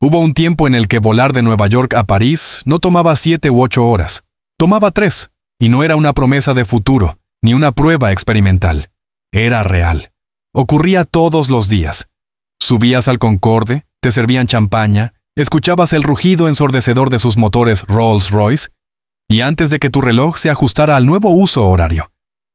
Hubo un tiempo en el que volar de Nueva York a París no tomaba 7 u 8 horas. Tomaba 3, y no era una promesa de futuro, ni una prueba experimental. Era real. Ocurría todos los días. Subías al Concorde, te servían champaña, escuchabas el rugido ensordecedor de sus motores Rolls-Royce, y antes de que tu reloj se ajustara al nuevo uso horario,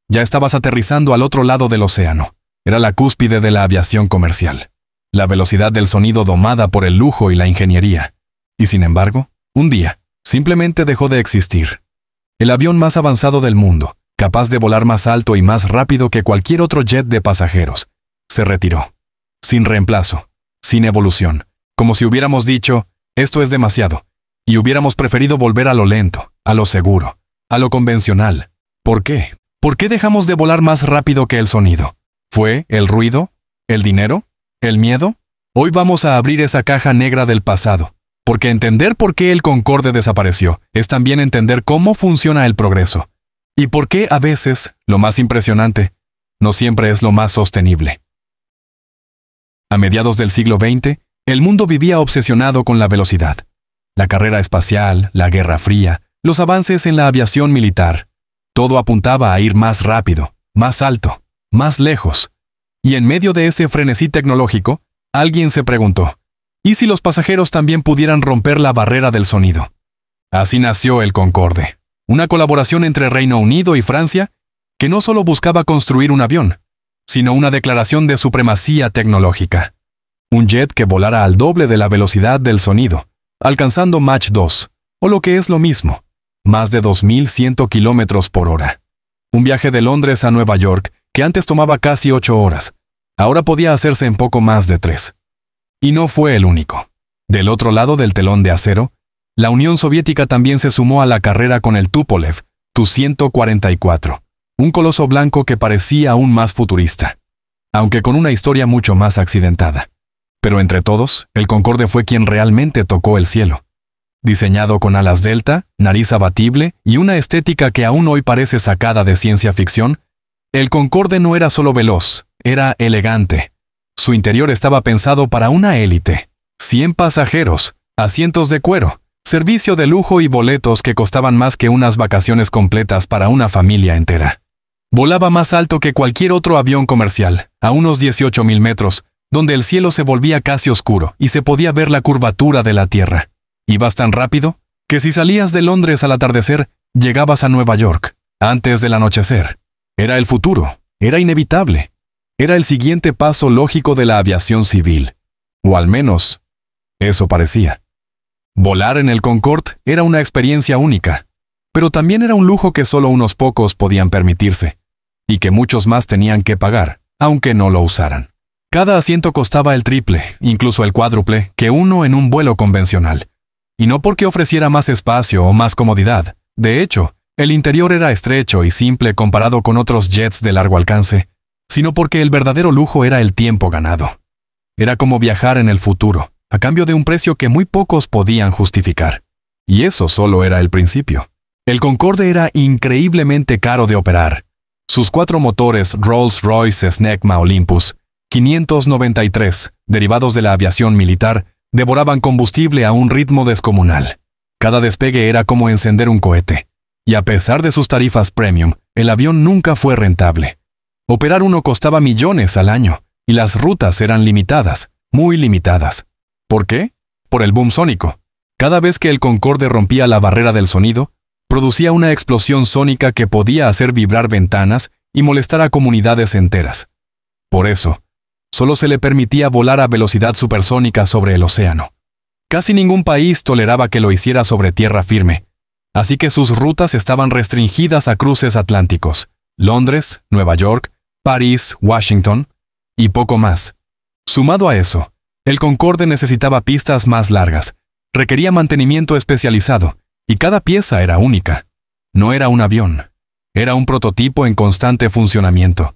ya estabas aterrizando al otro lado del océano. Era la cúspide de la aviación comercial. La velocidad del sonido domada por el lujo y la ingeniería. Y sin embargo, un día, simplemente dejó de existir. El avión más avanzado del mundo, capaz de volar más alto y más rápido que cualquier otro jet de pasajeros, se retiró. Sin reemplazo, sin evolución, como si hubiéramos dicho, esto es demasiado, y hubiéramos preferido volver a lo lento, a lo seguro, a lo convencional. ¿Por qué? ¿Por qué dejamos de volar más rápido que el sonido? ¿Fue el ruido? ¿El dinero? ¿El miedo? Hoy vamos a abrir esa caja negra del pasado, porque entender por qué el Concorde desapareció es también entender cómo funciona el progreso, y por qué a veces, lo más impresionante, no siempre es lo más sostenible. A mediados del siglo XX, el mundo vivía obsesionado con la velocidad. La carrera espacial, la Guerra Fría, los avances en la aviación militar. Todo apuntaba a ir más rápido, más alto, más lejos. Y en medio de ese frenesí tecnológico, alguien se preguntó, ¿y si los pasajeros también pudieran romper la barrera del sonido? Así nació el Concorde, una colaboración entre Reino Unido y Francia que no solo buscaba construir un avión, sino una declaración de supremacía tecnológica. Un jet que volara al doble de la velocidad del sonido, alcanzando Mach 2, o lo que es lo mismo, más de 2100 kilómetros por hora. Un viaje de Londres a Nueva York que antes tomaba casi 8 horas, ahora podía hacerse en poco más de 3. Y no fue el único. Del otro lado del telón de acero, la Unión Soviética también se sumó a la carrera con el Tupolev Tu-144, un coloso blanco que parecía aún más futurista, aunque con una historia mucho más accidentada. Pero entre todos, el Concorde fue quien realmente tocó el cielo. Diseñado con alas delta, nariz abatible y una estética que aún hoy parece sacada de ciencia ficción, el Concorde no era solo veloz, era elegante. Su interior estaba pensado para una élite. 100 pasajeros, asientos de cuero, servicio de lujo y boletos que costaban más que unas vacaciones completas para una familia entera. Volaba más alto que cualquier otro avión comercial, a unos 18.000 metros, donde el cielo se volvía casi oscuro y se podía ver la curvatura de la tierra. Ibas tan rápido que si salías de Londres al atardecer, llegabas a Nueva York, antes del anochecer. Era el futuro, era inevitable. Era el siguiente paso lógico de la aviación civil. O al menos, eso parecía. Volar en el Concorde era una experiencia única, pero también era un lujo que solo unos pocos podían permitirse, y que muchos más tenían que pagar, aunque no lo usaran. Cada asiento costaba el triple, incluso el cuádruple, que uno en un vuelo convencional. Y no porque ofreciera más espacio o más comodidad. De hecho, el interior era estrecho y simple comparado con otros jets de largo alcance, sino porque el verdadero lujo era el tiempo ganado. Era como viajar en el futuro, a cambio de un precio que muy pocos podían justificar. Y eso solo era el principio. El Concorde era increíblemente caro de operar. Sus 4 motores Rolls-Royce Snecma Olympus 593, derivados de la aviación militar, devoraban combustible a un ritmo descomunal. Cada despegue era como encender un cohete. Y a pesar de sus tarifas premium, el avión nunca fue rentable. Operar uno costaba millones al año, y las rutas eran limitadas, muy limitadas. ¿Por qué? Por el boom sónico. Cada vez que el Concorde rompía la barrera del sonido, producía una explosión sónica que podía hacer vibrar ventanas y molestar a comunidades enteras. Por eso, solo se le permitía volar a velocidad supersónica sobre el océano. Casi ningún país toleraba que lo hiciera sobre tierra firme, así que sus rutas estaban restringidas a cruces atlánticos, Londres, Nueva York, París, Washington, y poco más. Sumado a eso, el Concorde necesitaba pistas más largas, requería mantenimiento especializado, y cada pieza era única. No era un avión, era un prototipo en constante funcionamiento.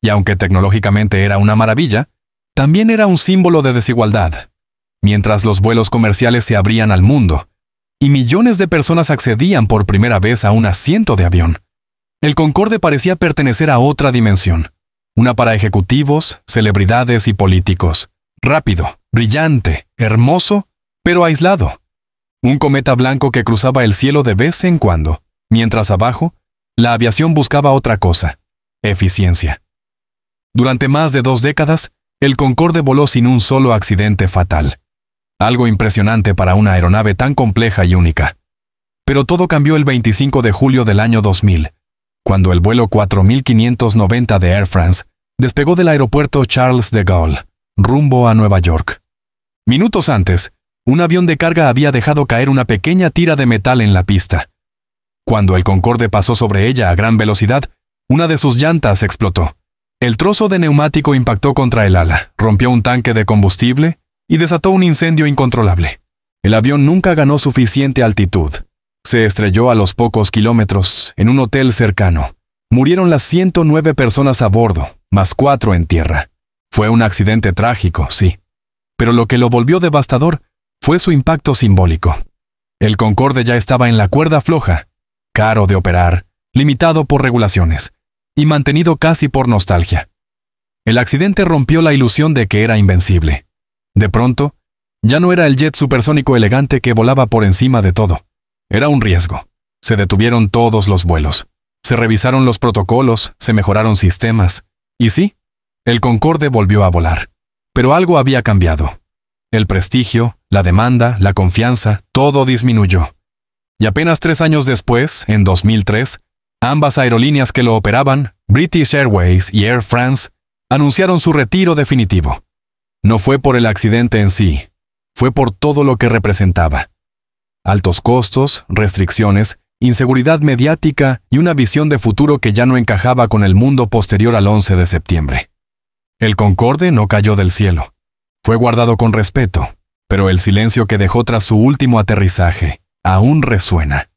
Y aunque tecnológicamente era una maravilla, también era un símbolo de desigualdad. Mientras los vuelos comerciales se abrían al mundo, y millones de personas accedían por primera vez a un asiento de avión, el Concorde parecía pertenecer a otra dimensión, una para ejecutivos, celebridades y políticos. Rápido, brillante, hermoso pero aislado. Un cometa blanco que cruzaba el cielo de vez en cuando, mientras abajo, la aviación buscaba otra cosa: eficiencia. Durante más de 2 décadas, el Concorde voló sin un solo accidente fatal. Algo impresionante para una aeronave tan compleja y única. Pero todo cambió el 25 de julio del año 2000, cuando el vuelo 4590 de Air France despegó del aeropuerto Charles de Gaulle, rumbo a Nueva York. Minutos antes, un avión de carga había dejado caer una pequeña tira de metal en la pista. Cuando el Concorde pasó sobre ella a gran velocidad, una de sus llantas explotó. El trozo de neumático impactó contra el ala, rompió un tanque de combustible y desató un incendio incontrolable. El avión nunca ganó suficiente altitud. Se estrelló a los pocos kilómetros en un hotel cercano. Murieron las 109 personas a bordo, más 4 en tierra. Fue un accidente trágico, sí. Pero lo que lo volvió devastador fue su impacto simbólico. El Concorde ya estaba en la cuerda floja, caro de operar, limitado por regulaciones y mantenido casi por nostalgia. El accidente rompió la ilusión de que era invencible. De pronto, ya no era el jet supersónico elegante que volaba por encima de todo. Era un riesgo. Se detuvieron todos los vuelos. Se revisaron los protocolos, se mejoraron sistemas. Y sí, el Concorde volvió a volar. Pero algo había cambiado. El prestigio, la demanda, la confianza, todo disminuyó. Y apenas 3 años después, en 2003, ambas aerolíneas que lo operaban, British Airways y Air France, anunciaron su retiro definitivo. No fue por el accidente en sí, fue por todo lo que representaba. Altos costos, restricciones, inseguridad mediática y una visión de futuro que ya no encajaba con el mundo posterior al 11 de septiembre. El Concorde no cayó del cielo. Fue guardado con respeto, pero el silencio que dejó tras su último aterrizaje aún resuena.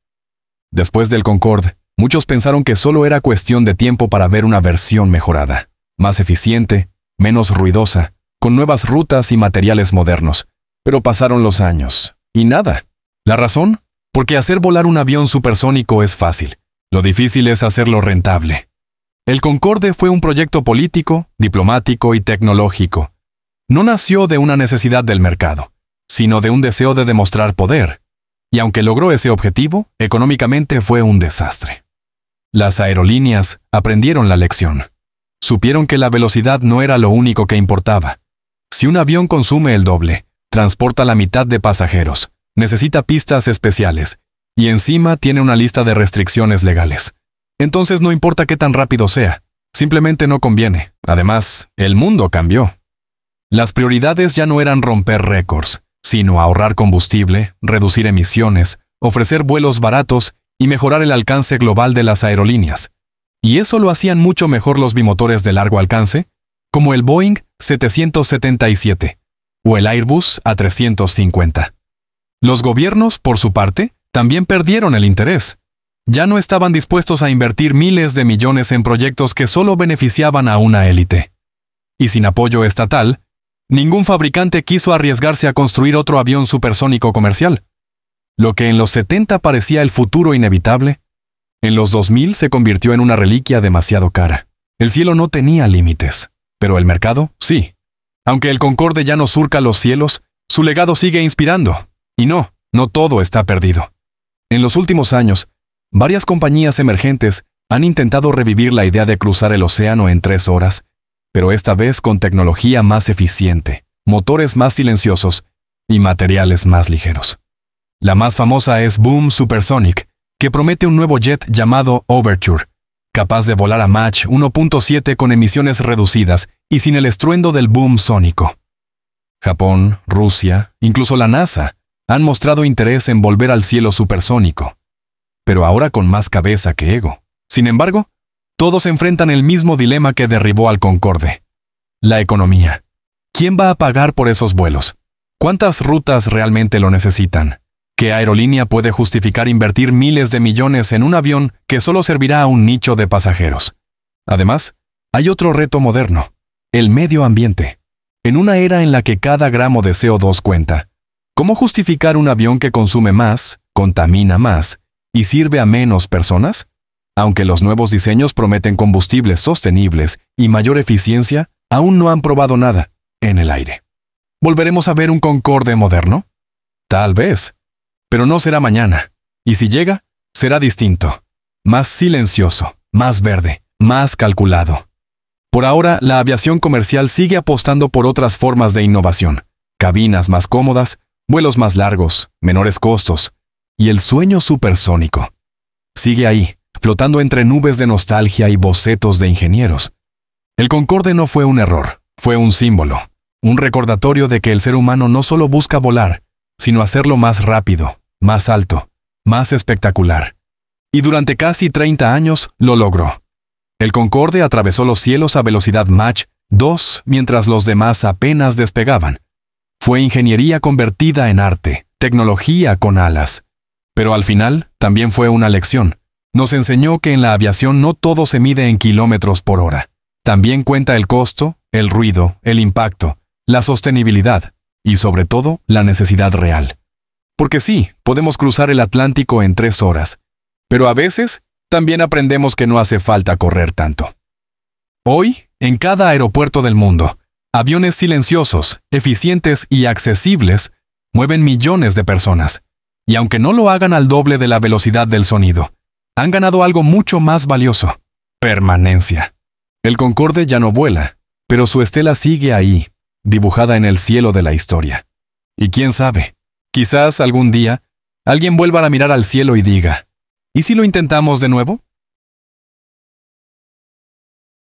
Después del Concorde, muchos pensaron que solo era cuestión de tiempo para ver una versión mejorada, más eficiente, menos ruidosa, con nuevas rutas y materiales modernos. Pero pasaron los años, y nada. ¿La razón? Porque hacer volar un avión supersónico es fácil. Lo difícil es hacerlo rentable. El Concorde fue un proyecto político, diplomático y tecnológico. No nació de una necesidad del mercado, sino de un deseo de demostrar poder. Y aunque logró ese objetivo, económicamente fue un desastre. Las aerolíneas aprendieron la lección. Supieron que la velocidad no era lo único que importaba. Si un avión consume el doble, transporta la mitad de pasajeros, necesita pistas especiales, y encima tiene una lista de restricciones legales. Entonces no importa qué tan rápido sea, simplemente no conviene. Además, el mundo cambió. Las prioridades ya no eran romper récords, sino ahorrar combustible, reducir emisiones, ofrecer vuelos baratos y mejorar el alcance global de las aerolíneas. Y eso lo hacían mucho mejor los bimotores de largo alcance, como el Boeing 777 o el Airbus A350. Los gobiernos, por su parte, también perdieron el interés. Ya no estaban dispuestos a invertir miles de millones en proyectos que solo beneficiaban a una élite. Y sin apoyo estatal, ningún fabricante quiso arriesgarse a construir otro avión supersónico comercial. Lo que en los 70 parecía el futuro inevitable, en los 2000 se convirtió en una reliquia demasiado cara. El cielo no tenía límites, pero el mercado sí. Aunque el Concorde ya no surca los cielos, su legado sigue inspirando. Y no todo está perdido. En los últimos años, varias compañías emergentes han intentado revivir la idea de cruzar el océano en 3 horas, pero esta vez con tecnología más eficiente, motores más silenciosos y materiales más ligeros. La más famosa es Boom Supersonic, que promete un nuevo jet llamado Overture, capaz de volar a Mach 1.7 con emisiones reducidas y sin el estruendo del boom sónico. Japón, Rusia, incluso la NASA, han mostrado interés en volver al cielo supersónico, pero ahora con más cabeza que ego. Sin embargo, todos enfrentan el mismo dilema que derribó al Concorde: la economía. ¿Quién va a pagar por esos vuelos? ¿Cuántas rutas realmente lo necesitan? ¿Qué aerolínea puede justificar invertir miles de millones en un avión que solo servirá a un nicho de pasajeros? Además, hay otro reto moderno: el medio ambiente. En una era en la que cada gramo de CO2 cuenta, ¿cómo justificar un avión que consume más, contamina más y sirve a menos personas? Aunque los nuevos diseños prometen combustibles sostenibles y mayor eficiencia, aún no han probado nada en el aire. ¿Volveremos a ver un Concorde moderno? Tal vez. Pero no será mañana. Y si llega, será distinto. Más silencioso, más verde, más calculado. Por ahora, la aviación comercial sigue apostando por otras formas de innovación. Cabinas más cómodas, vuelos más largos, menores costos. Y el sueño supersónico. Sigue ahí, flotando entre nubes de nostalgia y bocetos de ingenieros. El Concorde no fue un error, fue un símbolo. Un recordatorio de que el ser humano no solo busca volar, sino hacerlo más rápido, más alto, más espectacular. Y durante casi 30 años lo logró. El Concorde atravesó los cielos a velocidad Mach 2 mientras los demás apenas despegaban. Fue ingeniería convertida en arte, tecnología con alas. Pero al final también fue una lección. Nos enseñó que en la aviación no todo se mide en kilómetros por hora. También cuenta el costo, el ruido, el impacto, la sostenibilidad y sobre todo la necesidad real. Porque sí, podemos cruzar el Atlántico en 3 horas, pero a veces también aprendemos que no hace falta correr tanto. Hoy, en cada aeropuerto del mundo, aviones silenciosos, eficientes y accesibles mueven millones de personas. Y aunque no lo hagan al doble de la velocidad del sonido, han ganado algo mucho más valioso: permanencia. El Concorde ya no vuela, pero su estela sigue ahí, dibujada en el cielo de la historia. Y quién sabe, quizás algún día alguien vuelva a mirar al cielo y diga: ¿y si lo intentamos de nuevo?